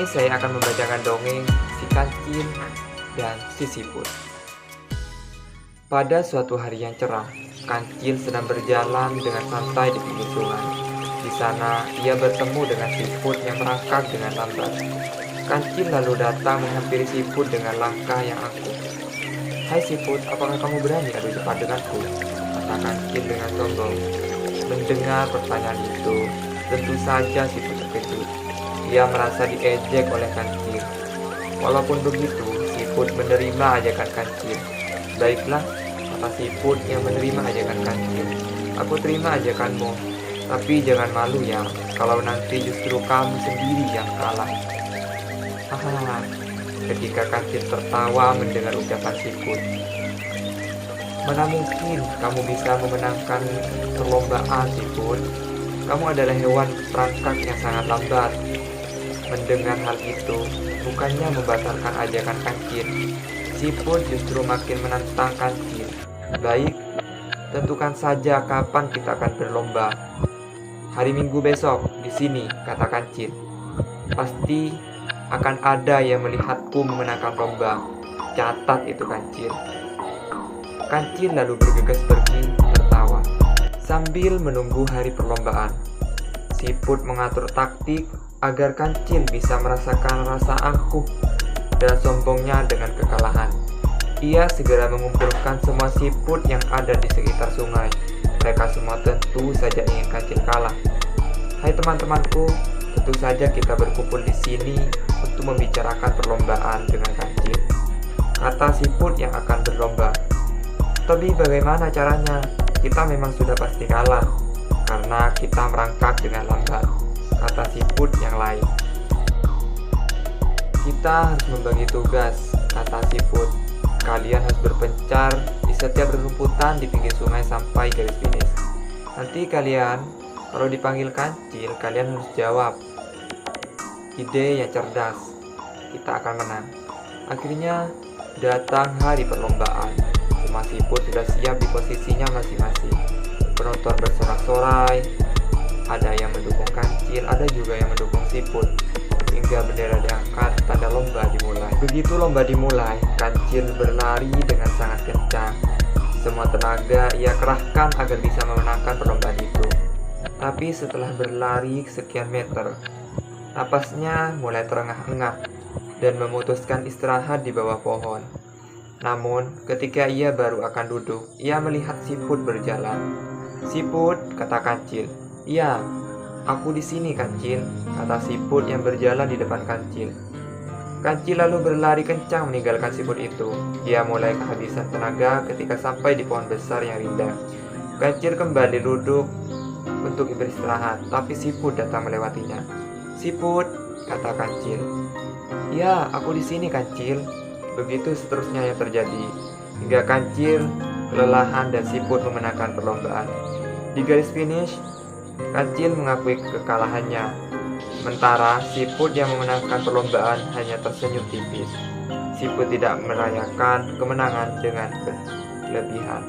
ini saya akan membacakan dongeng si Kancil dan si Siput. Pada suatu hari yang cerah, Kancil sedang berjalan dengan santai di pinggir sungai. Di sana, ia bertemu dengan Siput yang merangkak dengan lambat. Kancil lalu datang menghampiri Siput dengan langkah yang angkuh. "Hai Siput, apakah kamu berani adu cepat denganku?" kata Kancil dengan sombong. Mendengar pertanyaan itu, tentu saja Siput terkejut. Ia merasa diejek oleh Kancil. Walaupun begitu, Siput menerima ajakan Kancil. "Baiklah," kata Siput yang menerima ajakan Kancil. "Aku terima ajakanmu, tapi jangan malu ya, kalau nanti justru kamu sendiri yang kalah." Hahaha, ketika Kancil tertawa mendengar ucapan Siput. "Mana mungkin kamu bisa memenangkan perlombaan, Siput? Kamu adalah hewan perangkak yang sangat lambat." Mendengar hal itu, bukannya membatalkan ajakan Kancil, Siput justru makin menantang Kancil. "Baik, tentukan saja kapan kita akan berlomba." "Hari Minggu besok, di sini," kata Kancil. "Pasti akan ada yang melihatku memenangkan lomba. Catat itu, Kancil." Kancil lalu bergegas pergi tertawa. Sambil menunggu hari perlombaan, Siput mengatur taktik agar Kancil bisa merasakan rasa angkuh dan sombongnya dengan kekalahan. Ia segera mengumpulkan semua siput yang ada di sekitar sungai. Mereka semua tentu saja ingin Kancil kalah. "Hai teman-temanku, tentu saja kita berkumpul di sini untuk membicarakan perlombaan dengan Kancil," kata siput yang akan berlomba. "Tapi bagaimana caranya? Kita memang sudah pasti kalah, karena kita merangkak dengan lambat," kata siput yang lain. "Kita harus membagi tugas," kata siput. "Kalian harus berpencar di setiap rerumputan di pinggir sungai sampai garis finish. Nanti kalian, kalau dipanggil Kancil, kalian harus jawab." Ide yang cerdas. Kita akan menang. Akhirnya datang hari perlombaan. Semua siput sudah siap di posisinya masing-masing. Penonton bersorak-sorai. Ada yang mendukung Kancil, ada juga yang mendukung Siput. Hingga bendera diangkat, tanda lomba dimulai. Begitu lomba dimulai, Kancil berlari dengan sangat kencang. Semua tenaga ia kerahkan agar bisa memenangkan perlombaan itu. Tapi setelah berlari sekian meter, napasnya mulai terengah-engah dan memutuskan istirahat di bawah pohon. Namun, ketika ia baru akan duduk, ia melihat Siput berjalan. "Siput," kata Kancil. "Iya, aku di sini, Kancil," kata Siput yang berjalan di depan Kancil. Kancil lalu berlari kencang meninggalkan Siput itu. Dia mulai kehabisan tenaga ketika sampai di pohon besar yang rindang. Kancil kembali duduk untuk beristirahat, tapi Siput datang melewatinya. "Siput," kata Kancil. "Ya, aku di sini, Kancil." Begitu seterusnya yang terjadi, hingga Kancil kelelahan dan Siput memenangkan perlombaan. Di garis finish, Kancil mengakui kekalahannya, sementara Siput yang memenangkan perlombaan hanya tersenyum tipis. Siput tidak merayakan kemenangan dengan berlebihan.